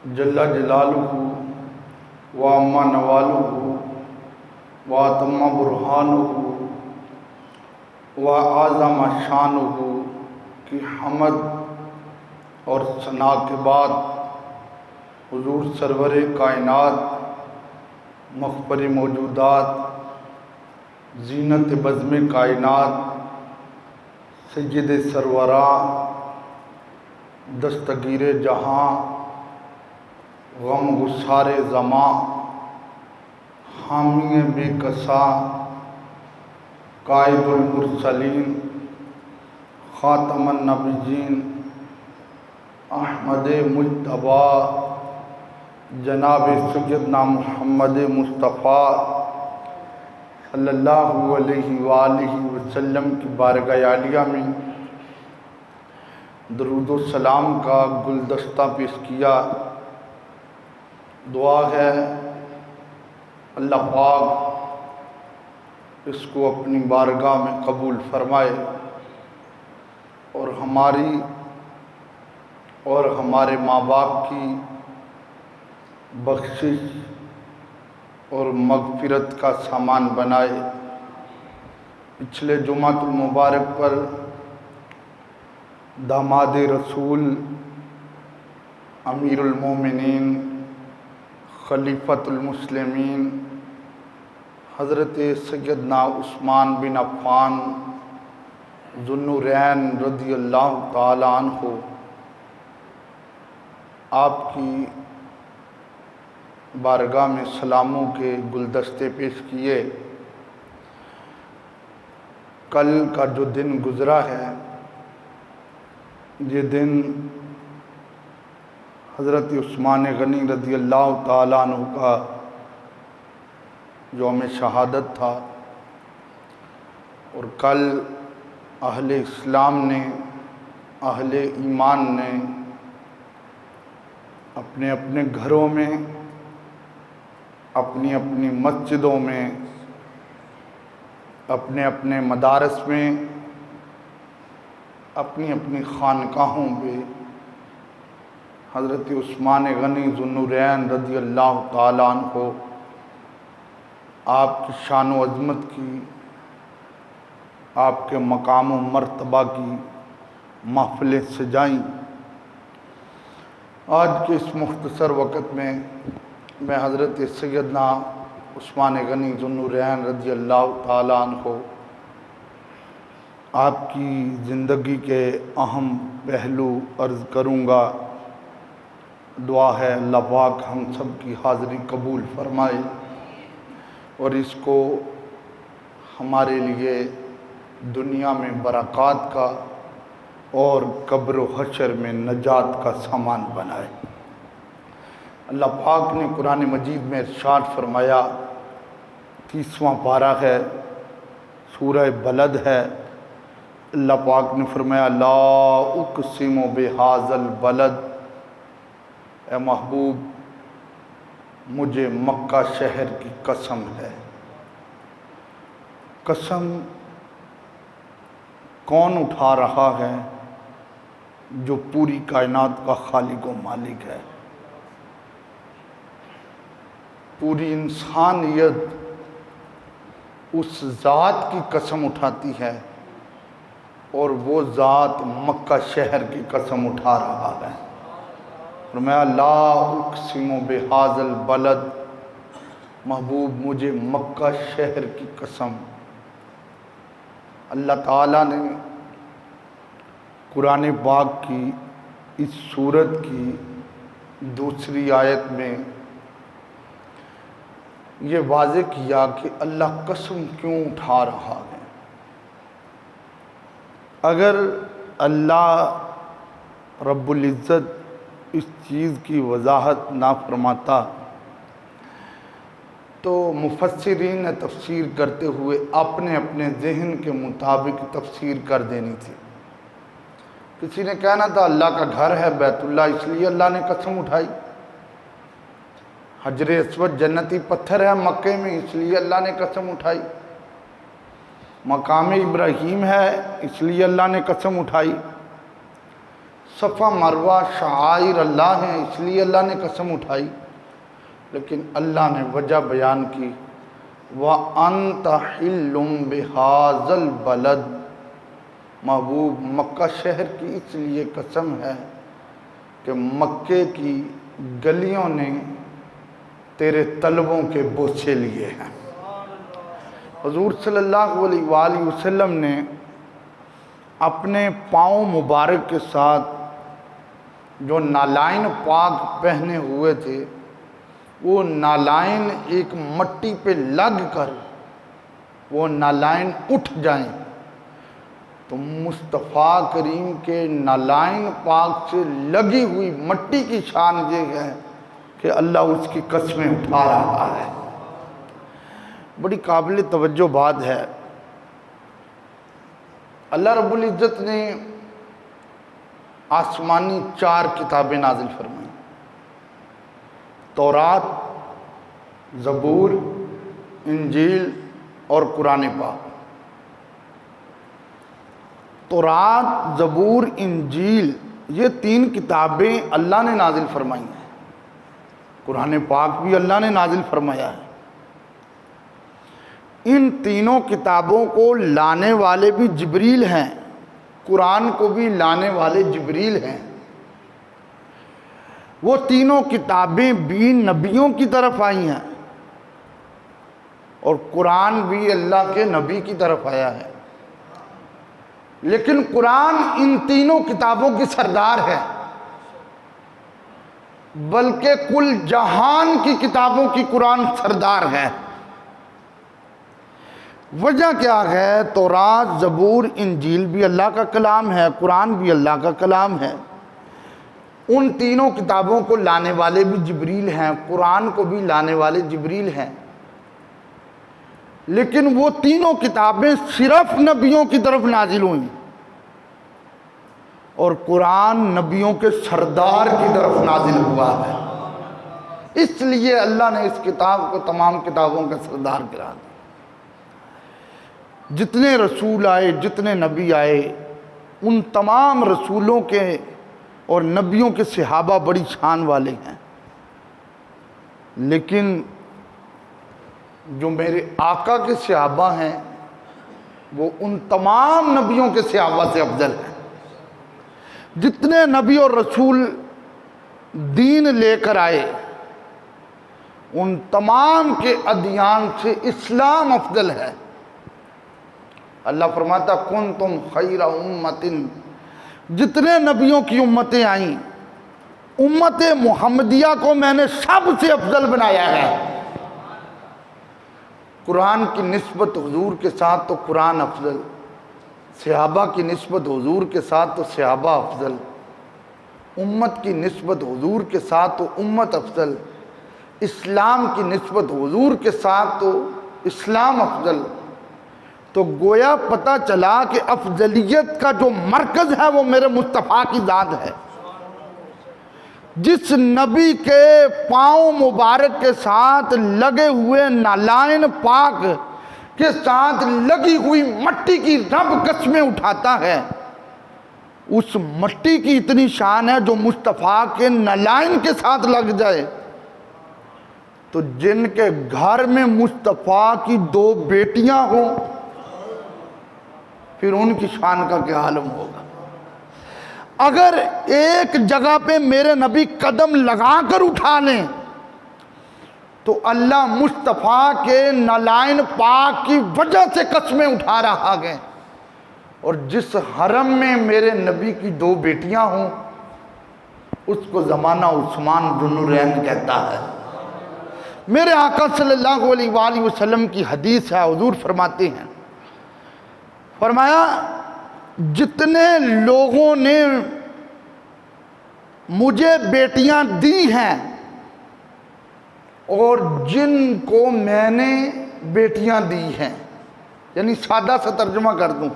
جل جلالہ وعما نوالہ واتم برہانہ وعظم شانہ کی حمد اور ثنا کے بعد حضور سرور کائنات، مخبر موجودات، زینت بزم کائنات، سید سروراں، دستگیر جہاں، غم گسار زماں، حامی بے کساں، قائد المرسلین، خاتم النبیین، احمد مجتبیٰ، جناب سیدنا محمد مصطفیٰ صلی اللہ علیہ وآلہ وسلم کی بارگاہ عالیہ میں درود و سلام کا گلدستہ پیش کیا۔ دعا ہے اللہ پاک اس کو اپنی بارگاہ میں قبول فرمائے اور ہماری اور ہمارے ماں باپ کی بخشش اور مغفرت کا سامان بنائے۔ پچھلے جمعۃ المبارک پر داماد رسول، امیر المومنین، خلیفۃ المسلمین حضرت سیدنا عثمان بن عفان ذو النورین رضی اللہ تعالی عنہ آپ کی بارگاہ میں سلاموں کے گلدستے پیش کیے۔ کل کا جو دن گزرا ہے، یہ دن حضرت عثمان غنی رضی اللہ تعالیٰ عنہ کا یوم شہادت تھا، اور کل اہل اسلام نے، اہل ایمان نے اپنے اپنے گھروں میں، اپنی اپنی مسجدوں میں، اپنے اپنے مدارس میں، اپنی اپنی خانقاہوں پہ حضرت عثمان غنی ذو النورین رضی اللہ تعالیٰ عنہ آپ کی شان و عظمت کی، آپ کے مقام و مرتبہ کی محفلیں سجائیں۔ آج کے اس مختصر وقت میں میں حضرت سیدنا عثمان غنی ذو النورین رضی اللہ تعالیٰ عنہ آپ کی زندگی کے اہم پہلو عرض کروں گا۔ دعا ہے اللہ پاک ہم سب کی حاضری قبول فرمائے اور اس کو ہمارے لیے دنیا میں برکات کا اور قبر و حشر میں نجات کا سامان بنائے۔ اللہ پاک نے قرآن مجید میں ارشاد فرمایا، 30واں پارہ ہے، سورہ بلد ہے۔ اللہ پاک نے فرمایا لا اقسم بہذا البلد، اے محبوب مجھے مکہ شہر کی قسم ہے۔ قسم کون اٹھا رہا ہے؟ جو پوری کائنات کا خالق و مالک ہے۔ پوری انسانیت اس ذات کی قسم اٹھاتی ہے، اور وہ ذات مکہ شہر کی قسم اٹھا رہا ہے۔ فرمایا لا اقسم بہذا البلد، محبوب مجھے مکہ شہر کی قسم۔ اللہ تعالیٰ نے قرآن پاک کی اس سورت کی دوسری آیت میں یہ واضح کیا کہ اللہ قسم کیوں اٹھا رہا ہے۔ اگر اللہ رب العزت اس چیز کی وضاحت نہ فرماتا تو مفسرین نے تفسیر کرتے ہوئے اپنے اپنے ذہن کے مطابق تفسیر کر دینی تھی۔ کسی نے کہنا تھا اللہ کا گھر ہے بیت اللہ، اس لیے اللہ نے قسم اٹھائی۔ حجر اسود جنتی پتھر ہے مکے میں، اس لیے اللہ نے قسم اٹھائی۔ مقام ابراہیم ہے، اس لیے اللہ نے قسم اٹھائی۔ صفا مروہ شعائر اللہ ہیں، اس لیے اللہ نے قسم اٹھائی، لیکن اللہ نے وجہ بیان کی وَأَنْتَ حِلٌّ بِهَذَا الْبَلَدِ، محبوب مکہ شہر کی اس لیے قسم ہے کہ مکے کی گلیوں نے تیرے طلبوں کے بوسے لیے ہیں۔ حضور صلی اللہ علیہ وآلہ وسلم نے اپنے پاؤں مبارک کے ساتھ جو نالائن پاک پہنے ہوئے تھے، وہ نالائن ایک مٹی پہ لگ کر وہ نالائن اٹھ جائیں تو مصطفیٰ کریم کے نالائن پاک سے لگی ہوئی مٹی کی شان یہ ہے کہ اللہ اس کی قسمیں اٹھا رہا ہے۔ بڑی قابل توجہ بات ہے، اللہ رب العزت نے آسمانی 4 کتابیں نازل فرمائیں، تورات، زبور، انجیل اور قرآن پاک۔ تورات، زبور، انجیل یہ 3 کتابیں اللہ نے نازل فرمائی ہیں، قرآن پاک بھی اللہ نے نازل فرمایا ہے۔ ان تینوں کتابوں کو لانے والے بھی جبریل ہیں، قرآن کو بھی لانے والے جبریل ہیں۔ وہ تینوں کتابیں بھی نبیوں کی طرف آئی ہیں اور قرآن بھی اللہ کے نبی کی طرف آیا ہے، لیکن قرآن ان تینوں کتابوں کی سردار ہے، بلکہ کل جہان کی کتابوں کی قرآن سردار ہے۔ وجہ کیا ہے؟ تورات، زبور، انجیل بھی اللہ کا کلام ہے، قرآن بھی اللہ کا کلام ہے۔ ان تینوں کتابوں کو لانے والے بھی جبریل ہیں، قرآن کو بھی لانے والے جبریل ہیں، لیکن وہ تینوں کتابیں صرف نبیوں کی طرف نازل ہوئیں اور قرآن نبیوں کے سردار کی طرف نازل ہوا ہے۔ اس لیے اللہ نے اس کتاب کو تمام کتابوں کا سردار قرار دیا۔ جتنے رسول آئے، جتنے نبی آئے، ان تمام رسولوں کے اور نبیوں کے صحابہ بڑی شان والے ہیں، لیکن جو میرے آقا کے صحابہ ہیں وہ ان تمام نبیوں کے صحابہ سے افضل ہیں۔ جتنے نبی اور رسول دین لے کر آئے، ان تمام کے ادیان سے اسلام افضل ہے۔ اللہ فرماتا کنتم خیر امت، جتنے نبیوں کی امتیں آئیں، امت محمدیہ کو میں نے سب سے افضل بنایا ہے۔ قرآن کی نسبت حضور کے ساتھ تو قرآن افضل، صحابہ کی نسبت حضور کے ساتھ تو صحابہ افضل، امت کی نسبت حضور کے ساتھ تو امت افضل، اسلام کی نسبت حضور کے ساتھ تو اسلام افضل۔ تو گویا پتہ چلا کہ افضلیت کا جو مرکز ہے وہ میرے مصطفیٰ کی ذات ہے۔ جس نبی کے پاؤں مبارک کے ساتھ لگے ہوئے نالائن پاک کے ساتھ لگی ہوئی مٹی کی رب قسمیں اٹھاتا ہے، اس مٹی کی اتنی شان ہے جو مصطفیٰ کے نالائن کے ساتھ لگ جائے تو جن کے گھر میں مصطفیٰ کی 2 بیٹیاں ہوں پھر ان کی شان کا کیا عالم ہوگا۔ اگر ایک جگہ پہ میرے نبی قدم لگا کر اٹھا لیں تو اللہ مصطفیٰ کے نالائن پاک کی وجہ سے قسمیں اٹھا رہا ہے، اور جس حرم میں میرے نبی کی 2 بیٹیاں ہوں اس کو زمانہ عثمان ذو النورین کہتا ہے۔ میرے آقا صلی اللہ علیہ وآلہ وسلم کی حدیث ہے، حضور فرماتے ہیں، فرمایا جتنے لوگوں نے مجھے بیٹیاں دی ہیں اور جن کو میں نے بیٹیاں دی ہیں، یعنی سادہ سا ترجمہ کر دوں،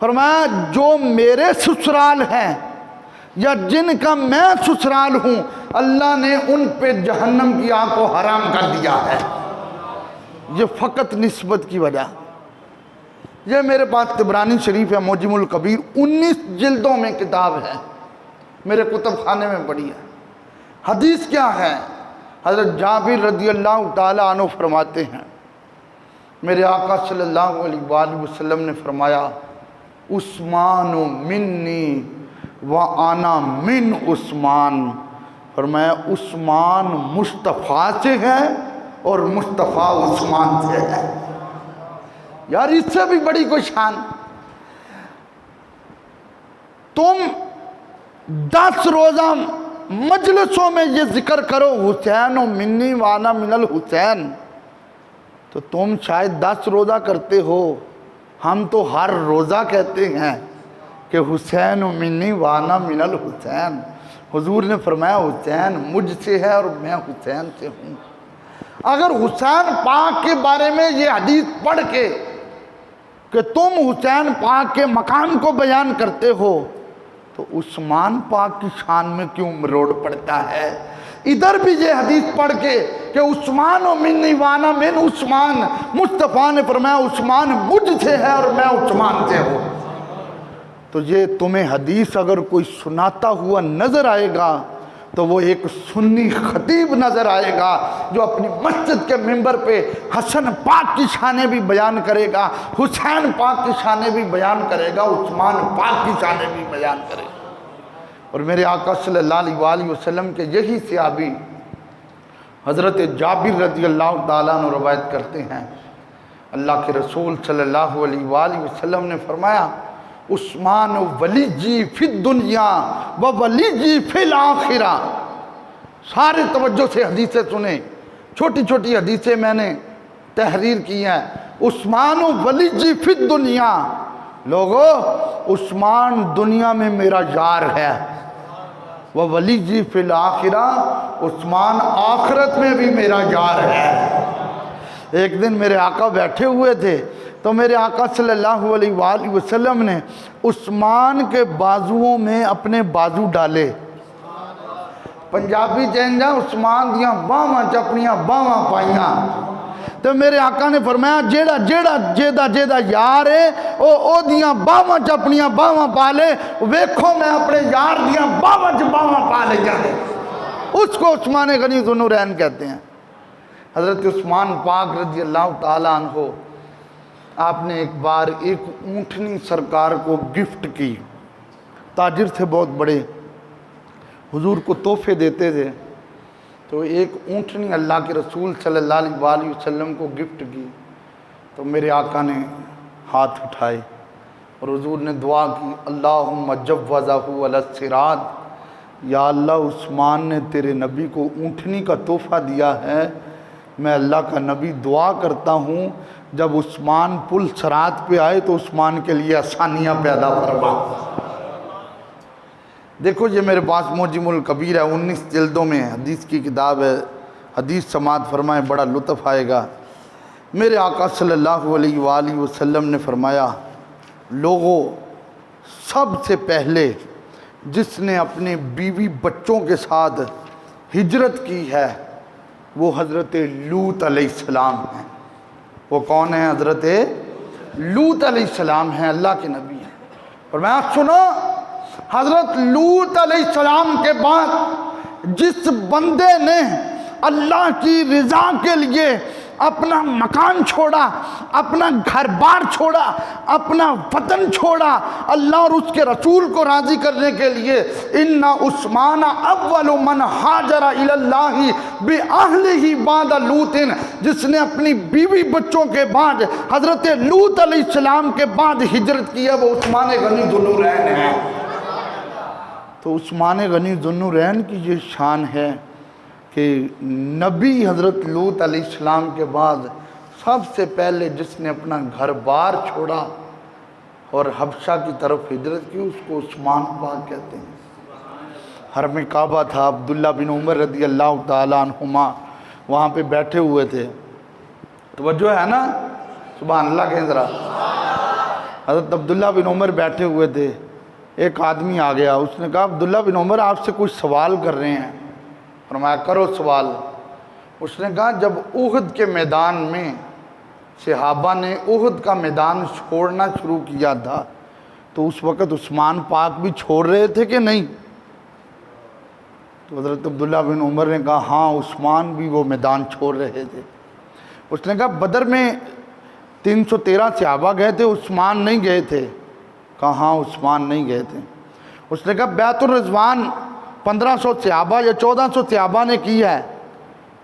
فرمایا جو میرے سسرال ہیں یا جن کا میں سسرال ہوں، اللہ نے ان پہ جہنم کی آگ کو حرام کر دیا ہے۔ یہ فقط نسبت کی وجہ۔ یہ میرے پاس طبرانی شریف ہے، معجم الکبیر، 19 جلدوں میں کتاب ہے، میرے کتب خانے میں پڑھی ہے۔ حدیث کیا ہے؟ حضرت جابر رضی اللہ تعالیٰ عنہ فرماتے ہیں میرے آقا صلی اللہ علیہ وآلہ وسلم نے فرمایا عثمان منی وانا من عثمان، فرمایا عثمان مصطفیٰ سے ہے اور مصطفیٰ عثمان سے ہے۔ یار اس سے بھی بڑی کوئی شان؟ تم 10 روزہ مجلسوں میں یہ ذکر کرو حسین و منی وانا من الحسین، تو تم شاید 10 روزہ کرتے ہو، ہم تو ہر روزہ کہتے ہیں کہ حسین و منی وانا من الحسین۔ حضور نے فرمایا حسین مجھ سے ہے اور میں حسین سے ہوں۔ اگر حسین پاک کے بارے میں یہ حدیث پڑھ کے کہ تم حسین پاک کے مقام کو بیان کرتے ہو تو عثمان پاک کی شان میں کیوں مروڑ پڑتا ہے؟ ادھر بھی یہ حدیث پڑھ کے کہ عثمان و منی وانا من عثمان، مصطفیٰ نے فرمایا عثمان مجھ سے ہے اور میں عثمان سے ہوں۔ تو یہ تمہیں حدیث اگر کوئی سناتا ہوا نظر آئے گا تو وہ ایک سنی خطیب نظر آئے گا جو اپنی مسجد کے منبر پہ حسن پاک کی شانیں بھی بیان کرے گا، حسین پاک کی شانیں بھی بیان کرے گا، عثمان پاک کی شانیں بھی بیان کرے گا۔ اور میرے آقا صلی اللہ علیہ وآلہ وسلم کے یہی صحابی حضرت جابر رضی اللہ تعالیٰ عنہ روایت کرتے ہیں اللہ کے رسول صلی اللہ علیہ وآلہ وسلم نے فرمایا عثمان ولی جی فی الدنیا و ولی جی فی الآخرہ۔ سارے توجہ سے حدیثیں سنیں، چھوٹی چھوٹی حدیثیں میں نے تحریر کی ہیں۔ عثمان ولی جی فی الدنیا، لوگو عثمان دنیا میں میرا یار ہے، وہ ولی جی فی الآخرہ، عثمان آخرت میں بھی میرا یار ہے۔ ایک دن میرے آقا بیٹھے ہوئے تھے تو میرے آقا صلی اللہ علیہ وآلہ وسلم نے عثمان کے بازوؤں میں اپنے بازو ڈالے۔ پنجابی چینجا عثمان دیاں باواں چپڑیاں باواں پائیاں، تو میرے آقا نے فرمایا جیڑا جیڑا جیدہ جیدہ یار ہے او دیاں باواں چپڑیاں باواں پا لے، ویکھو میں اپنے یار دیاں باواں باواں پا لے جانے۔ اس کو عثمان غنی ذو النورین کہتے ہیں۔ حضرت عثمان پاک رضی اللہ تعالیٰ عنہ آپ نے ایک بار ایک اونٹنی سرکار کو گفٹ کی، تاجر تھے بہت بڑے، حضور کو تحفے دیتے تھے، تو ایک اونٹنی اللہ کے رسول صلی اللہ علیہ وآلہ وسلم کو گفٹ کی، تو میرے آقا نے ہاتھ اٹھائے اور حضور نے دعا کی اللہم جوزہ علی الصراط، یا اللہ عثمان نے تیرے نبی کو اونٹنی کا تحفہ دیا ہے، میں اللہ کا نبی دعا کرتا ہوں جب عثمان پل صراط پہ آئے تو عثمان کے لیے آسانیاں پیدا فرما۔ دیکھو یہ میرے پاس معجم الکبیر ہے، 19 جلدوں میں حدیث کی کتاب ہے، حدیث سماعت فرمائیں، بڑا لطف آئے گا۔ میرے آقا صلی اللہ علیہ وآلہ وسلم نے فرمایا لوگوں سب سے پہلے جس نے اپنے بیوی بچوں کے ساتھ ہجرت کی ہے وہ حضرت لوط علیہ السلام ہیں۔ وہ کون ہیں؟ حضرت لوط علیہ السلام ہیں، اللہ کے نبی ہیں۔ اور میں سنو، حضرت لوط علیہ السلام کے بعد جس بندے نے اللہ کی رضا کے لیے اپنا مکان چھوڑا، اپنا گھر بار چھوڑا، اپنا وطن چھوڑا اللہ اور اس کے رسول کو راضی کرنے کے لیے، ان عثمان اول من ہاجر الی اللہ باہلہ بعد لوط، جس نے اپنی بیوی بچوں کے بعد حضرت لوط علیہ السلام کے بعد ہجرت کی ہے، وہ عثمان غنی ذو النورین ہے۔ تو عثمان غنی ذو النورین کی یہ شان ہے کہ نبی حضرت لوط علیہ السلام کے بعد سب سے پہلے جس نے اپنا گھر بار چھوڑا اور حبشہ کی طرف ہجرت کی اس کو عثمان پاک کہتے ہیں۔ حرم کعبہ تھا، عبداللہ بن عمر رضی اللہ تعالیٰ عنہما وہاں پہ بیٹھے ہوئے تھے، توجہ ہے نا، سبحان اللہ کہیں ذرا۔ حضرت عبداللہ بن عمر بیٹھے ہوئے تھے، ایک آدمی آ گیا، اس نے کہا عبداللہ بن عمر آپ سے کچھ سوال کر رہے ہیں۔ فرمایا کرو سوال۔ اس نے کہا جب احد کے میدان میں صحابہ نے احد کا میدان چھوڑنا شروع کیا تھا تو اس وقت عثمان پاک بھی چھوڑ رہے تھے کہ نہیں؟ تو حضرت عبداللہ بن عمر نے کہا ہاں عثمان بھی وہ میدان چھوڑ رہے تھے۔ اس نے کہا بدر میں 313 صحابہ گئے تھے، عثمان نہیں گئے تھے؟ کہا ہاں عثمان نہیں گئے تھے۔ اس نے کہا بیعت الرضوان 1500 صحابہ یا 1400 صحابہ نے کی ہے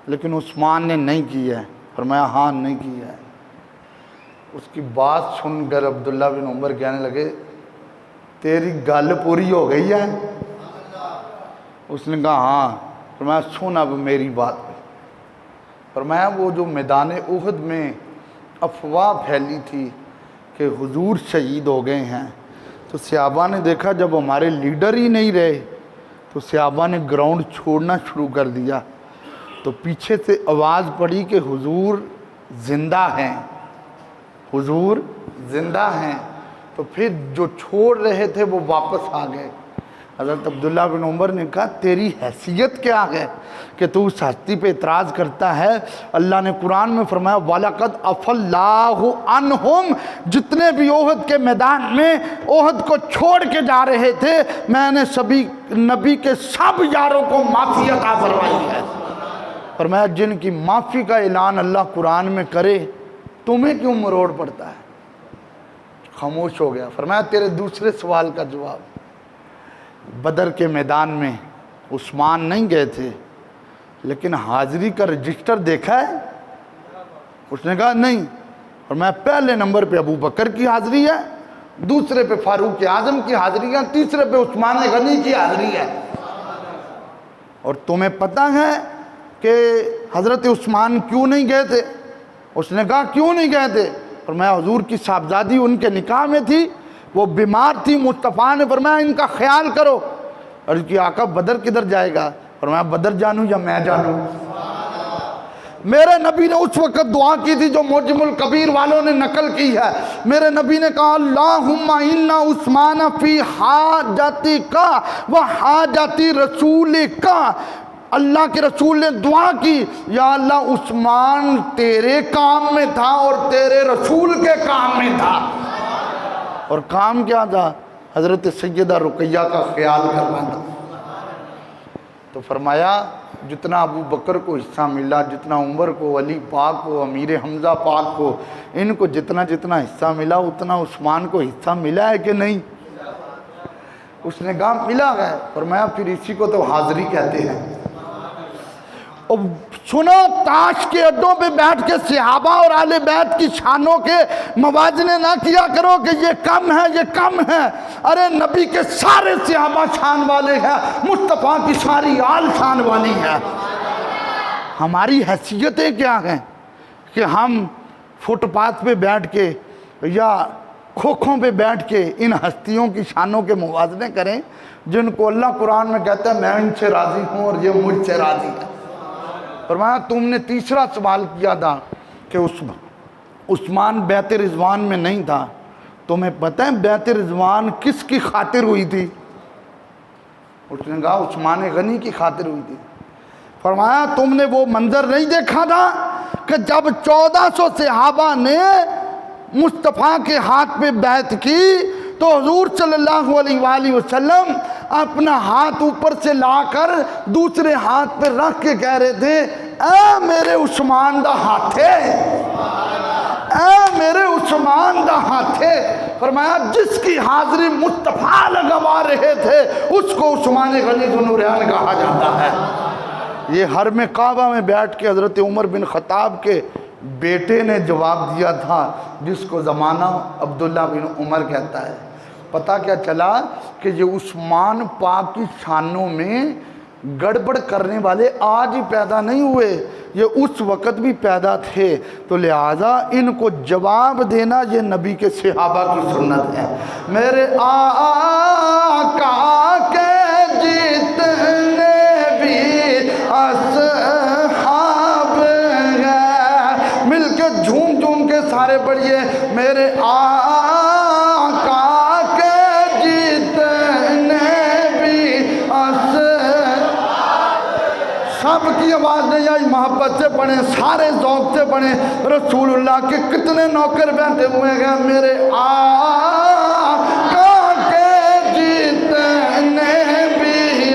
لیکن عثمان نے نہیں کی ہے؟ فرمایا ہاں نہیں کی ہے۔ اس کی بات سن کر عبداللہ بن عمر کہنے لگے تیری گل پوری ہو گئی ہے؟ اس نے کہا ہاں۔ فرمایا سن اب میری بات پہ۔ فرمایا وہ جو میدان احد میں افواہ پھیلی تھی کہ حضور شہید ہو گئے ہیں، تو صحابہ نے دیکھا جب ہمارے لیڈر ہی نہیں رہے تو صحابہ نے گراؤنڈ چھوڑنا شروع کر دیا۔ تو پیچھے سے آواز پڑی کہ حضور زندہ ہیں، حضور زندہ ہیں۔ تو پھر جو چھوڑ رہے تھے وہ واپس آ گئے۔ حضرت عبداللہ بن عمر نے کہا تیری حیثیت کیا ہے کہ تو اس ہستی پہ اعتراض کرتا ہے؟ اللہ نے قرآن میں فرمایا وَلَقَدْ عَفَا اللَّهُ عَنْهُمْ، جتنے بھی احد کے میدان میں احد کو چھوڑ کے جا رہے تھے میں نے سبھی نبی کے سب یاروں کو معافی عطا فرمائی ہے۔ فرمایا جن کی معافی کا اعلان اللہ قرآن میں کرے تمہیں کیوں مروڑ پڑتا ہے؟ خاموش ہو گیا۔ فرمایا تیرے دوسرے سوال کا جواب، بدر کے میدان میں عثمان نہیں گئے تھے لیکن حاضری کا رجسٹر دیکھا ہے؟ اس نے کہا نہیں۔ فرمایا پہلے نمبر پہ ابو بکر کی حاضری ہے، دوسرے پہ فاروق اعظم کی حاضری ہے، تیسرے پہ عثمان غنی کی حاضری ہے۔ اور تمہیں پتہ ہے کہ حضرت عثمان کیوں نہیں گئے تھے؟ اس نے کہا کیوں نہیں گئے تھے؟ فرمایا حضور کی صاحبزادی ان کے نکاح میں تھی، وہ بیمار تھی، مصطفیٰ نے فرمایا ان کا خیال کرو۔ اور اس کی آقا بدر کدھر جائے گا؟ فرمایا بدر جانوں یا میں جانوں؟ میرے نبی نے اس وقت دعا کی تھی جو معجم الکبیر والوں نے نقل کی ہے۔ میرے نبی نے کہا اللہم انا عثمان فی حاجتک و حاجت رسولک، اللہ کے رسول نے دعا کی یا اللہ عثمان تیرے کام میں تھا اور تیرے رسول کے کام میں تھا۔ اور کام کیا تھا؟ حضرت سیدہ رقیہ کا خیال کرنا تھا۔ تو فرمایا جتنا ابو بکر کو حصہ ملا، جتنا عمر کو، علی پاک کو، امیر حمزہ پاک کو، ان کو جتنا جتنا حصہ ملا اتنا عثمان کو حصہ ملا ہے کہ نہیں؟ اس نے کہا ملا ہے۔ فرمایا پھر اسی کو تو حاضری کہتے ہیں۔ اور سنو تاش کے اڈوں پہ بیٹھ کے صحابہ اور اہل بیت کی شانوں کے موازنے نہ کیا کرو کہ یہ کم ہے یہ کم ہے۔ ارے نبی کے سارے صحابہ شان والے ہیں، مصطفیٰ کی ساری آل شان والی ہے۔ ہماری حیثیتیں کیا ہیں کہ ہم فٹ پاتھ پہ بیٹھ کے یا کھوکھوں پہ بیٹھ کے ان ہستیوں کی شانوں کے موازنے کریں جن کو اللہ قرآن میں کہتا ہے میں ان سے راضی ہوں اور یہ مجھ سے راضی ہے۔ فرمایا تم نے تیسرا سوال کیا تھا کہ عثمان بیعت رضوان میں نہیں تھا، تمہیں پتہ ہے بیعت رضوان کس کی خاطر ہوئی تھی؟ اس نے کہا عثمان غنی کی خاطر ہوئی تھی۔ فرمایا تم نے وہ منظر نہیں دیکھا تھا کہ جب 1400 صحابہ نے مصطفیٰ کے ہاتھ پہ بیعت کی تو حضور صلی اللہ علیہ وآلہ وسلم اپنا ہاتھ اوپر سے لا کر دوسرے ہاتھ پہ رکھ کے کہہ رہے تھے اے میرے عثمان دا ہاتھے، اے میرے عثمان دا ہاتھے۔ فرمایا جس کی حاضری مصطفیٰ لگوا رہے تھے اس کو عثمان غنی ذو نورین کہا جاتا ہے۔ یہ حرم کعبہ میں بیٹھ کے حضرت عمر بن خطاب کے بیٹے نے جواب دیا تھا جس کو زمانہ عبداللہ بن عمر کہتا ہے۔ پتہ کیا چلا کہ یہ عثمان پاک کی شانوں میں گڑبڑ کرنے والے آج ہی پیدا نہیں ہوئے، یہ اس وقت بھی پیدا تھے، تو لہٰذا ان کو جواب دینا یہ نبی کے صحابہ کی سنت ہے۔ میرے آقا کے جتنے بھی اصحاب ہیں مل کے جھوم جھوم کے سارے پڑھیے میرے آقا سب کی آواز نہیں آئی، محبت سے پڑھیں، سارے ذوق سے پڑھیں۔ رسول اللہ کے کتنے نوکر بیٹھے ہوئے ہیں میرے آقا کے جتنے بھی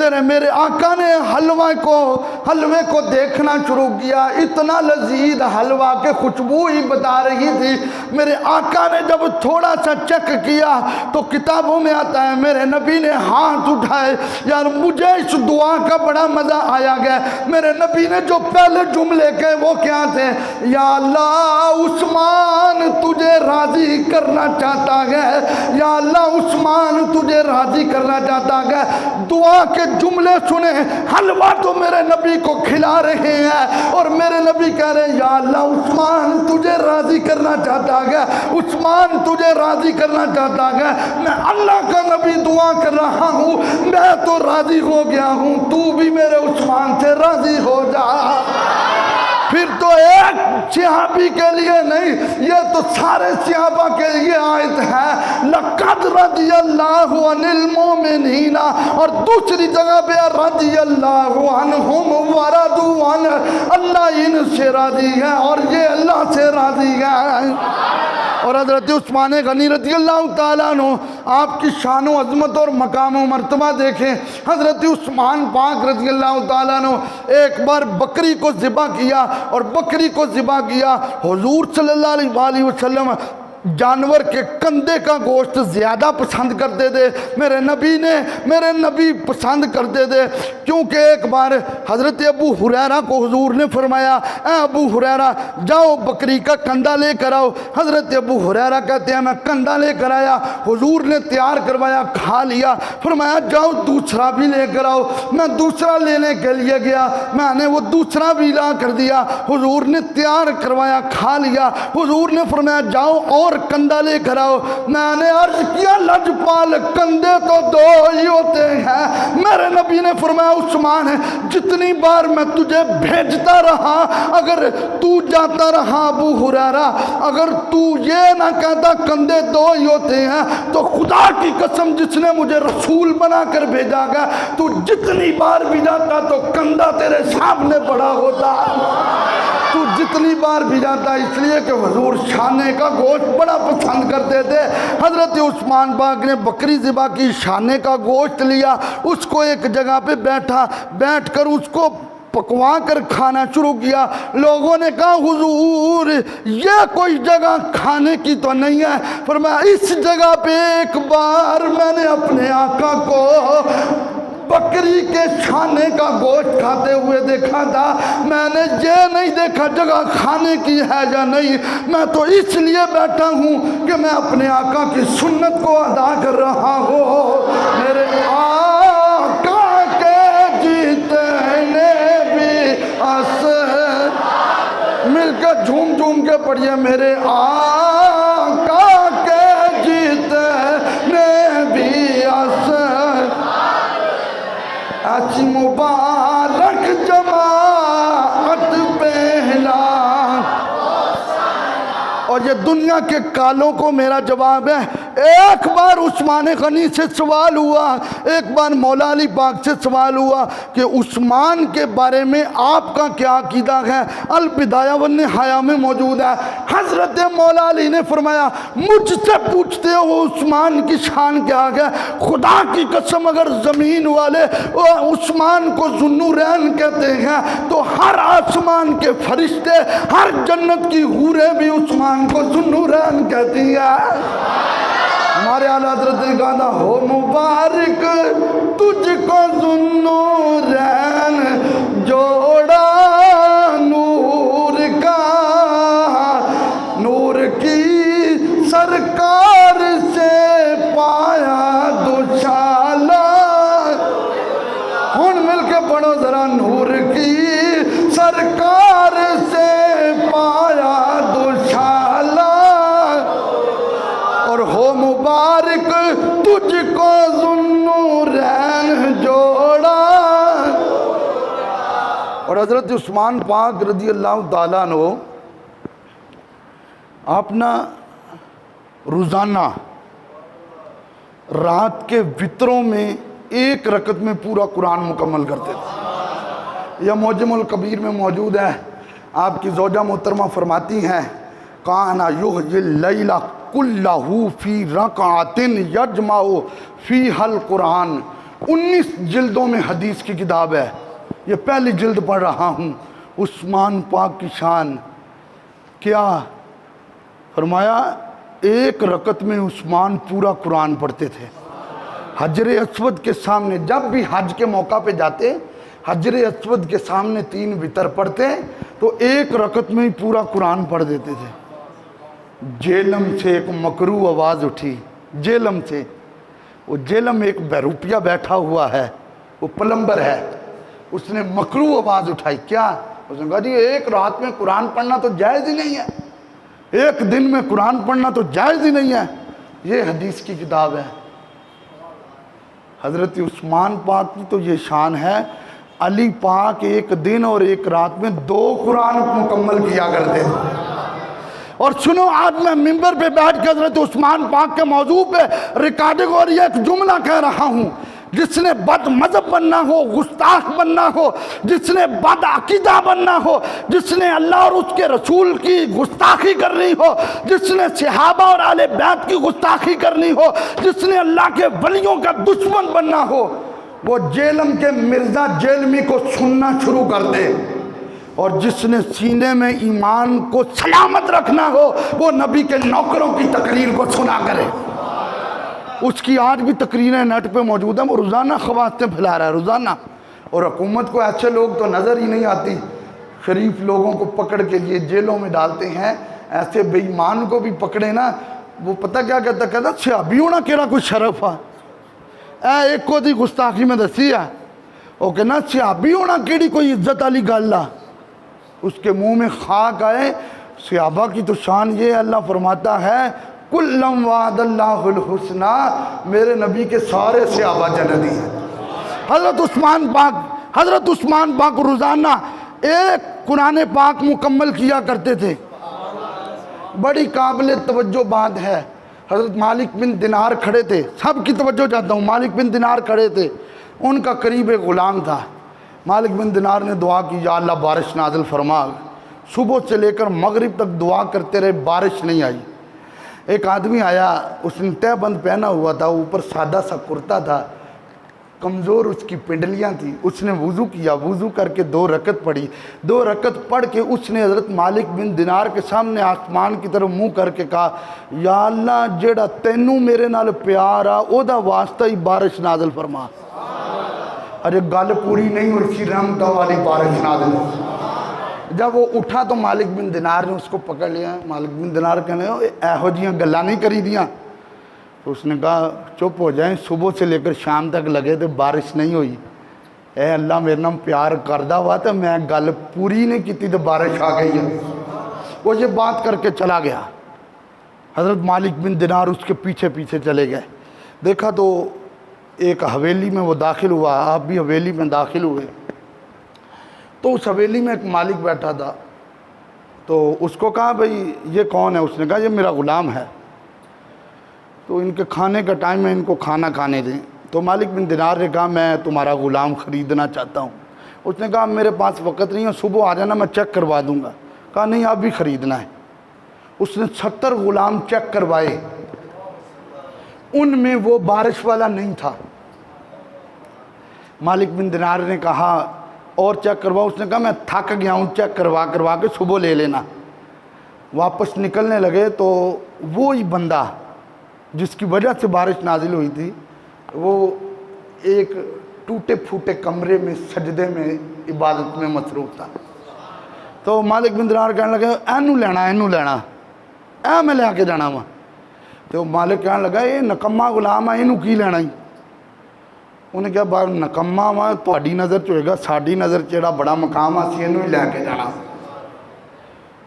تیرے میرے آقا نے حلوے کو دیکھنا شروع کیا، اتنا لذیذ حلوہ کے خوشبو ہی بتا رہی تھی۔ میرے آقا نے جب تھوڑا سا چیک کیا تو کتابوں میں آتا ہے میرے نبی نے ہاتھ اٹھائے، یار مجھے اس دعا کا بڑا مزہ آیا گیا۔ میرے نبی نے جو پہلے جملے کہے وہ کیا تھے؟ یا اللہ عثمان تجھے راضی کرنا چاہتا ہے، یا اللہ عثمان تجھے راضی کرنا چاہتا ہے۔ دعا کے جملے سنے، حلوہ تو میرے نبی کو کھلا رہے ہیں اور میرے نبی کہہ رہے ہیں یا اللہ عثمان تجھے راضی کرنا چاہتا ہے، عثمان تجھے راضی کرنا چاہتا ہے۔ میں اللہ کا نبی دعا کر رہا ہوں، میں تو راضی ہو گیا ہوں، تو بھی میرے عثمان سے راضی ہو جا۔ پھر تو ایک صحابی کے لیے نہیں، یہ تو سارے صحابہ کے لیے آیت ہے، لَقَدْ رَضِيَ اللَّهُ عَنِ الْمُؤْمِنِينَ، اور دوسری جگہ پہ رضی اللہ عنہم ورضوا عنہ، اللہ ان سے راضی ہے اور یہ اللہ سے راضی ہے۔ اور حضرت عثمان غنی رضی اللہ تعالیٰ عنہ، آپ کی شان و عظمت اور مقام و مرتبہ دیکھیں۔ حضرت عثمان پاک رضی اللہ تعالیٰ عنہ ایک بار بکری کو ذبح کیا، اور بکری کو ذبح کیا، حضور صلی اللہ علیہ وآلہ وسلم جانور کے کندھے کا گوشت زیادہ پسند کرتے تھے۔ میرے نبی پسند کرتے تھے، کیونکہ ایک بار حضرت ابو ہریرہ کو حضور نے فرمایا اے ابو ہریرہ جاؤ بکری کا کندھا لے کر آؤ۔ حضرت ابو ہریرہ کہتے ہیں میں کندھا لے کر آیا، حضور نے تیار کروایا، کھا لیا، فرمایا جاؤ دوسرا بھی لے کر آؤ۔ میں دوسرا لینے کے لیے گیا، میں نے وہ دوسرا بھی لا کر دیا، حضور نے تیار کروایا، کھا لیا۔ حضور نے فرمایا جاؤ اور کندھا لے کر آؤ۔ میں نے عرض کیا لجپال کندھے تو دو ہی ہوتے ہیں۔ میرے نبی نے فرمایا عثمان ہے جتنی بار میں تجھے بھیجتا رہا، اگر تو جاتا رہا ابو ہریرہ، اگر تو یہ نہ کہتا کندھے دو ہی ہوتے ہیں، تو خدا کی قسم جس نے مجھے رسول بنا کر بھیجا گیا، تو جتنی بار بھی جاتا تو کندھا تیرے سامنے بڑا ہوتا، تو جتنی بار بھی جاتا، اس لیے کہ حضور شانے کا گوشت بڑا پسند کرتے تھے۔ حضرت عثمان پاک نے بکری ذبح کی، شانے کا گوشت لیا، اس کو ایک جگہ پہ بیٹھ کر اس کو پکوا کر کھانا شروع کیا۔ لوگوں نے کہا حضور یہ کوئی جگہ کھانے کی تو نہیں ہے۔ فرمایا اس جگہ پہ ایک بار میں نے اپنے آقا کو بکری کے شانے کا گوشت کھاتے ہوئے دیکھا تھا، میں نے یہ نہیں دیکھا جگہ کھانے کی ہے یا نہیں، میں تو اس لیے بیٹھا ہوں کہ میں اپنے آقا کی سنت کو ادا کر رہا ہوں۔ میرے آقا کے جیتنے بھی مل کے جھوم کے پڑھیے میرے آقا کے جیتنے بھی ایسی مبارک جماعت پہلا۔ اور یہ دنیا کے کالوں کو میرا جواب ہے، ایک بار عثمان غنی سے سوال ہوا، ایک بار مولا علی پاک سے سوال ہوا کہ عثمان کے بارے میں آپ کا کیا عقیدہ ہے؟ البدایہ والنہایہ میں موجود ہے۔ حضرت مولا علی نے فرمایا مجھ سے پوچھتے ہو عثمان کی شان کیا ہے؟ خدا کی قسم اگر زمین والے عثمان کو ذوالنورین کہتے ہیں تو ہر آسمان کے فرشتے، ہر جنت کی حوریں بھی عثمان کو ذوالنورین کہتی ہیں۔ ہمارے اعلیٰ حضرت نے کہا تھا ہو مبارک تجھ کو ذوالنورین جوڑا نور کا، نور کی سرکار سے پایا دوشالہ۔ ہن مل کے پڑھو ذرا، نور کی سرکار سے پایا دوشالہ، اور ہو مبارک تجھ کو ذوالنورین جوڑا۔ اور حضرت عثمان پاک رضی اللہ تعالیٰ عنہ اپنا روزانہ رات کے وطروں میں ایک رکعت میں پورا قرآن مکمل کرتے تھے۔ یہ معجم الکبیر میں موجود ہے۔ آپ کی زوجہ محترمہ فرماتی ہیں کانا یحیی اللیل کلہ فی رکعۃ یجمع فیہا القرآن، 19 جلدوں میں حدیث کی کتاب ہے، یہ پہلی جلد پڑھ رہا ہوں۔ عثمان پاک کی شان کیا فرمایا، ایک رکعت میں عثمان پورا قرآن پڑھتے تھے حجر اسود کے سامنے۔ جب بھی حج کے موقع پہ جاتے حجر اسود کے سامنے 3 وتر پڑھتے تو ایک رکعت میں ہی پورا قرآن پڑھ دیتے تھے۔ جیلم سے ایک مکروہ آواز اٹھی، جیلم سے، وہ جیلم ایک بہروپیہ بیٹھا ہوا ہے، وہ پلمبر ہے، اس نے مکروہ آواز اٹھائی۔ کیا؟ اس نے کہا جی ایک رات میں قرآن پڑھنا تو جائز ہی نہیں ہے، ایک دن میں قرآن پڑھنا تو جائز ہی نہیں ہے۔ یہ حدیث کی کتاب ہے۔ حضرت عثمان پاک کی تو یہ شان ہے، علی پاک ایک دن اور ایک رات میں 2 قرآن مکمل کیا کرتے تھے۔ اور سنو، آج میں ممبر پہ بیٹھ کے حضرت عثمان پاک کے موضوع پہ ریکارڈنگ اور یہ ایک جملہ کہہ رہا ہوں، جس نے بد مذہب بننا ہو، گستاخ بننا ہو، جس نے بد عقیدہ بننا ہو، جس نے اللہ اور اس کے رسول کی گستاخی کرنی ہو، جس نے صحابہ اور اہل بیت کی گستاخی کرنی ہو، جس نے اللہ کے ولیوں کا دشمن بننا ہو، وہ جیلم کے مرزا جیلمی کو سننا شروع کر دے۔ اور جس نے سینے میں ایمان کو سلامت رکھنا ہو، وہ نبی کے نوکروں کی تقریر کو سنا کرے۔ اس کی آج بھی تقریریں نیٹ پہ موجود ہیں، وہ روزانہ خواستیں پھیلا رہا ہے، روزانہ۔ اور حکومت کو ایسے لوگ تو نظر ہی نہیں آتی، شریف لوگوں کو پکڑ کے لیے جیلوں میں ڈالتے ہیں، ایسے بے ایمان کو بھی پکڑے نا، وہ پتہ کیا کہتا صحابی ہونا کیڑا کوئی شرف ہے، اے ایک کو دی گستاخی میں دسی ہے، وہ کہنا صحابی ہونا کیڑی کوئی عزت والی گل ہے۔ اس کے منہ میں خاک آئے۔ صحابہ کی تو شان یہ، اللہ فرماتا ہے کلم وعد اللہ الحسنہ، میرے نبی کے سارے صحابہ جنتی ہیں۔ حضرت عثمان پاک روزانہ ایک قرآن پاک مکمل کیا کرتے تھے۔ بڑی قابل توجہ بات ہے، حضرت مالک بن دینار کھڑے تھے، سب کی توجہ چاہتا ہوں، مالک بن دینار کھڑے تھے، ان کا قریب ایک غلام تھا۔ مالک بن دینار نے دعا کی، یا اللہ بارش نازل فرما۔ صبح سے لے کر مغرب تک دعا کرتے رہے، بارش نہیں آئی۔ ایک آدمی آیا، اس نے تہ بند پہنا ہوا تھا، اوپر سادہ سا کرتا تھا، کمزور اس کی پنڈلیاں تھیں۔ اس نے وضو کیا، وضو کر کے 2 رکعت پڑھی، 2 رکعت پڑھ کے اس نے حضرت مالک بن دینار کے سامنے آسمان کی طرف منہ کر کے کہا، یا اللہ جیڑا تینوں میرے نال پیار آ او دا واسطہ ہی بارش نازل فرما۔ ارے گل پوری نہیں ہوئی سی، رحمتہ والی بارش نازل۔ جب وہ اٹھا تو مالک بن دینار نے اس کو پکڑ لیا۔ مالک بن دینار کہنے ایہو جیاں گلاں نہیں کری دیاں۔ تو اس نے کہا چپ ہو جائیں، صبح سے لے کر شام تک لگے تو بارش نہیں ہوئی، اے اللہ میرے نام پیار کردہ ہوا تو میں گل پوری نہیں کی تو بارش آ گئی ہے۔ وہ یہ بات کر کے چلا گیا۔ حضرت مالک بن دینار اس کے پیچھے پیچھے چلے گئے۔ دیکھا تو ایک حویلی میں وہ داخل ہوا، آپ بھی حویلی میں داخل ہوئے تو اس حویلی میں ایک مالک بیٹھا تھا۔ تو اس کو کہا بھئی یہ کون ہے؟ اس نے کہا یہ میرا غلام ہے، تو ان کے کھانے کا ٹائم ہے، ان کو کھانا کھانے دیں۔ تو مالک بن دینار نے کہا میں تمہارا غلام خریدنا چاہتا ہوں۔ اس نے کہا میرے پاس وقت نہیں ہے، صبح آ جانا میں چیک کروا دوں گا۔ کہا نہیں اب بھی خریدنا ہے۔ اس نے 70 غلام چیک کروائے، ان میں وہ بارش والا نہیں تھا۔ مالک بن دینار نے کہا اور چیک کرواؤ۔ اس نے کہا میں تھک گیا ہوں، چیک کروا کے صبح لے لینا۔ واپس نکلنے لگے تو وہی بندہ جس کی وجہ سے بارش نازل ہوئی تھی، وہ ایک ٹوٹے پھوٹے کمرے میں سجدے میں عبادت میں مصروف تھا۔ تو مالک بن دینار کہنے لگے اینو لینا اے میں لے کے جانا وا۔ تو مالک کہنے لگا یہ نکما غلام ہے، اینو کی لینا ہی؟ انہیں کہا بار نکما وا تہاڈی نظر چ ہوئے گا، ساڈی نظر چ جڑا بڑا مقام اسی اینو ہی لے کے جانا۔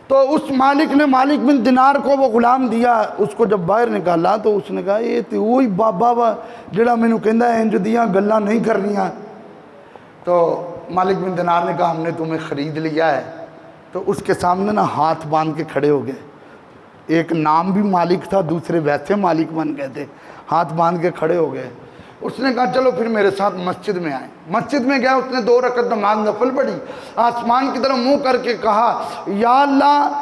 تو اس مالک نے مالک بن دینار کو وہ غلام دیا۔ اس کو جب باہر نکالا تو اس نے کہا یہ تو وہی بابا وا جڑا مینوں کہندا ہے انج دیاں گلاں نہیں کرنیاں۔ تو مالک بن دینار نے کہا ہم نے تمہیں خرید لیا ہے۔ تو اس کے سامنے نا ہاتھ باندھ کے کھڑے ہو گئے۔ ایک نام بھی مالک تھا، دوسرے ویسے مالک بن گئے تھے، ہاتھ باندھ کے کھڑے ہو گئے۔ اس نے کہا چلو پھر میرے ساتھ مسجد میں آئیں۔ مسجد میں گیا، اس نے 2 رکعت نماز نفل پڑھی، آسمان کی طرف منہ کر کے کہا یا اللہ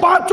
5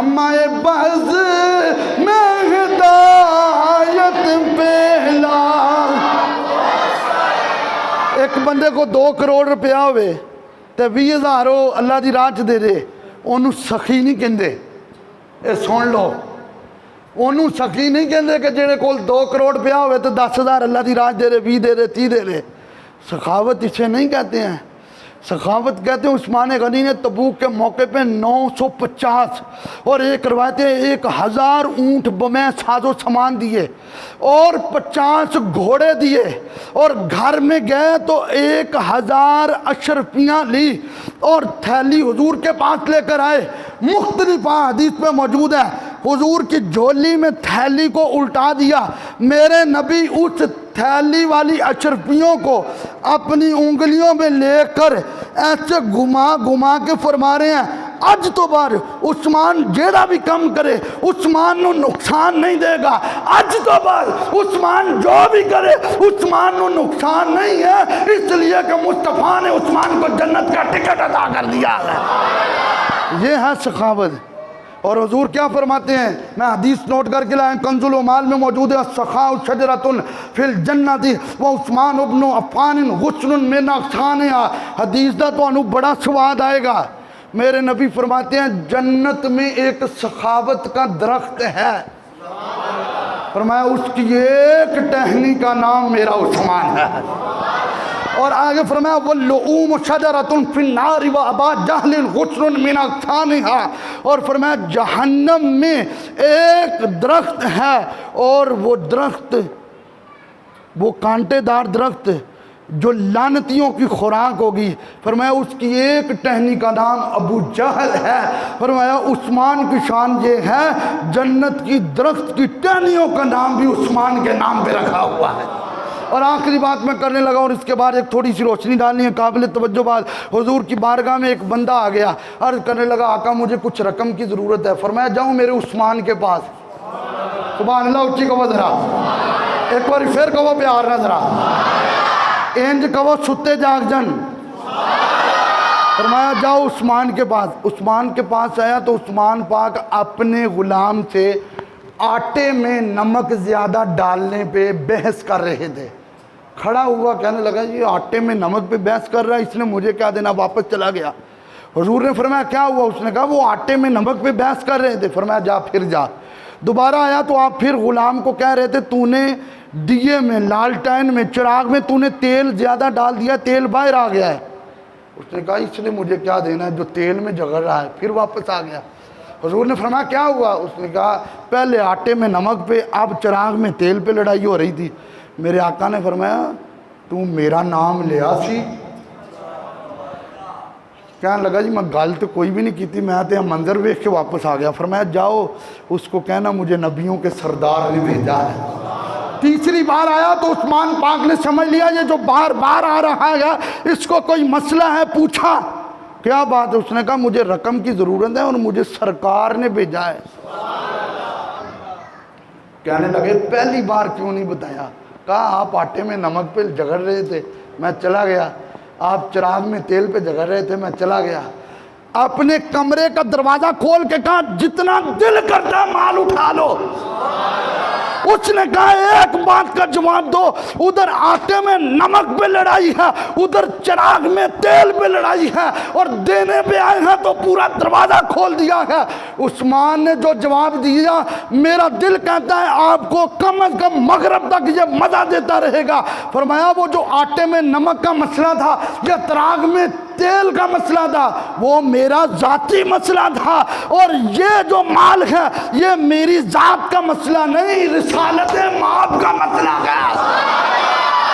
شمع بز میں ہدایت پہلا. ایک بندے کو 2 کروڑ روپیہ ہوئے تے 20,000 اللہ دی راہ دے دے, انہوں سخی نہیں کہندے. اے سن لو, انہوں سخی نہیں کہندے کہ جڑے کول 2 کروڑ روپیہ ہوئے تو 10,000 اللہ دی راہ دے دے, 20 دے دے, 30 دے دے. سخاوت اسے نہیں کہتے ہیں. سخاوت کہتے ہیں عثمان غنی نے تبوک کے موقع پہ 950 اور ایک روایت 1,000 اونٹ بمیں ساز و سامان دیے اور 50 گھوڑے دیے, اور گھر میں گئے تو 1,000 اشرفیاں لی اور تھیلی حضور کے پاس لے کر آئے. مختلف حدیث پہ موجود ہے, حضور کی جھولی میں تھیلی کو الٹا دیا. میرے نبی اس تھیلی والی اشرفیوں کو اپنی انگلیوں میں لے کر ایسے گھما گھما کے فرما رہے ہیں, اج تو بار عثمان جیڑا بھی کم کرے عثمان نو نقصان نہیں دے گا. اج تو بار عثمان جو بھی کرے عثمان نو نقصان نہیں ہے, اس لیے کہ مصطفیٰ نے عثمان کو جنت کا ٹکٹ عطا کر دیا ہے. یہ ہے سخاوت. اور حضور کیا فرماتے ہیں, میں حدیث نوٹ کر کے لائیں, کنز العمال میں موجود ہے, السخاء شجرۃ فی الجنۃ وعثمان ابن عفان غصن من اغصانہا. حدیث دا تو انہوں بڑا سواد آئے گا. میرے نبی فرماتے ہیں جنت میں ایک سخاوت کا درخت ہے, فرمایا اس کی ایک ٹہنی کا نام میرا عثمان ہے. اور آگے فرمایا وَاللُّؤُومُ شَجَرَةٌ فِي النَّارِ وَأَبَا جَهْلٍ غُصْرٌ مِنْ أَغْصَانِهَا. اور فرمایا جہنم میں ایک درخت ہے, اور وہ درخت وہ کانٹے دار درخت جو لعنتیوں کی خوراک ہوگی. فرمایا اس کی ایک ٹہنی کا نام ابو جہل ہے. فرمایا عثمان کی شان یہ ہے, جنت کی درخت کی ٹہنیوں کا نام بھی عثمان کے نام پہ رکھا ہوا ہے. اور آخری بات میں کرنے لگا, اور اس کے بعد ایک تھوڑی سی روشنی ڈالنی ہے, قابل توجہ بات. حضور کی بارگاہ میں ایک بندہ آ گیا, عرض کرنے لگا آقا مجھے کچھ رقم کی ضرورت ہے. فرمایا جاؤں میرے عثمان کے پاس. سبحان اللہ, اچھی کہو ذرا, ایک بار پھر کہو پیار نہ ذرا, اینج کہو ستے جاگ جن. فرمایا جاؤ عثمان کے پاس. عثمان کے پاس آیا تو عثمان پاک اپنے غلام سے آٹے میں نمک زیادہ ڈالنے پہ بحث کر رہے تھے. کھڑا ہوا کہنے لگا یہ آٹے میں نمک پہ بحث کر رہا ہے, اس نے مجھے کیا دینا. واپس چلا گیا. حضور نے فرمایا کیا ہوا؟ اس نے کہا وہ آٹے میں نمک پہ بحث کر رہے تھے. فرمایا جا پھر جا. دوبارہ آیا تو آپ پھر غلام کو کہہ رہے تھے تو نے دیے میں لالٹین میں چراغ میں تو نے تیل زیادہ ڈال دیا, تیل باہر آ گیا ہے. اس نے کہا اس نے مجھے کیا دینا ہے جو تیل میں جگڑ رہا ہے. پھر واپس آ گیا. حضور نے فرمایا کیا ہوا؟ اس نے کہا پہلے آٹے میں نمک پہ, اب چراغ میں تیل پہ لڑائی ہو رہی تھی. میرے آقا نے فرمایا تو میرا نام لیا سی. کہنے لگا جی میں گل تو کوئی بھی نہیں کی تھی, میں تو منظر ویکھ کے واپس آ گیا. فرمایا جاؤ اس کو کہنا مجھے نبیوں کے سردار نے بھیجا ہے. تیسری بار آیا تو عثمان پاک نے سمجھ لیا یہ جو بار بار آ رہا ہے اس کو کوئی مسئلہ ہے. پوچھا کیا بات ہے؟ اس نے کہا مجھے رقم کی ضرورت ہے اور مجھے سرکار نے بھیجا ہے. کہنے لگے پہلی بار کیوں نہیں بتایا؟ کہا آپ آٹے میں نمک پہ جگڑ رہے تھے, میں چلا گیا. آپ چراغ میں تیل پہ جگڑ رہے تھے, میں چلا گیا. اپنے کمرے کا دروازہ کھول کے کہا جتنا دل کرتا مال اٹھا لو. اس نے کہا ایک بات کا جواب دو, ادھر آٹے میں نمک پہ لڑائی ہے, ادھر چراغ میں تیل پہ لڑائی ہے, اور دینے پہ آئے ہیں تو پورا دروازہ کھول دیا ہے. عثمان نے جو جواب دیا میرا دل کہتا ہے آپ کو کم از کم مغرب تک یہ مزہ دیتا رہے گا. فرمایا وہ جو آٹے میں نمک کا مسئلہ تھا, یہ چراغ میں تیل کا مسئلہ تھا, وہ میرا ذاتی مسئلہ تھا, اور یہ جو مال ہے یہ میری ذات کا مسئلہ نہیں, رسالت مآب کا مسئلہ ہے.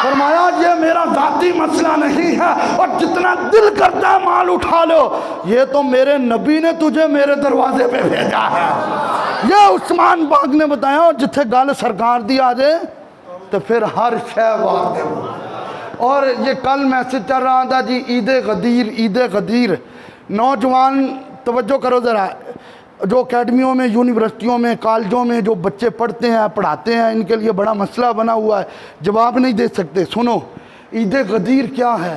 فرمایا یہ میرا ذاتی مسئلہ نہیں ہے, اور جتنا دل کرتا ہے مال اٹھا لو, یہ تو میرے نبی نے تجھے میرے دروازے پہ بھیجا ہے. یہ عثمان پاک نے بتایا, اور جتھے گل سرکار دی آ جائے تو پھر ہر شے وار دے. اور یہ کل میسج چل رہا تھا جی عید غدیر, عید غدیر. نوجوان توجہ کرو ذرا, جو اکیڈمیوں میں, یونیورسٹیوں میں, کالجوں میں جو بچے پڑھتے ہیں پڑھاتے ہیں, ان کے لیے بڑا مسئلہ بنا ہوا ہے, جواب نہیں دے سکتے. سنو عید غدیر کیا ہے.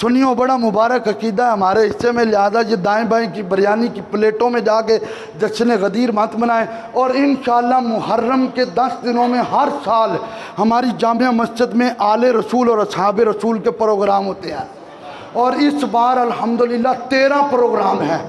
سنیو بڑا مبارک عقیدہ ہے ہمارے حصے میں، لہذا یہ دائیں بائیں کی بریانی کی پلیٹوں میں جا کے جشن غدیر مت منائیں، اور انشاءاللہ محرم کے 10 دنوں میں ہر سال ہماری جامع مسجد میں آل رسول اور اصحاب رسول کے پروگرام ہوتے ہیں، اور اس بار الحمدللہ 13 پروگرام ہیں۔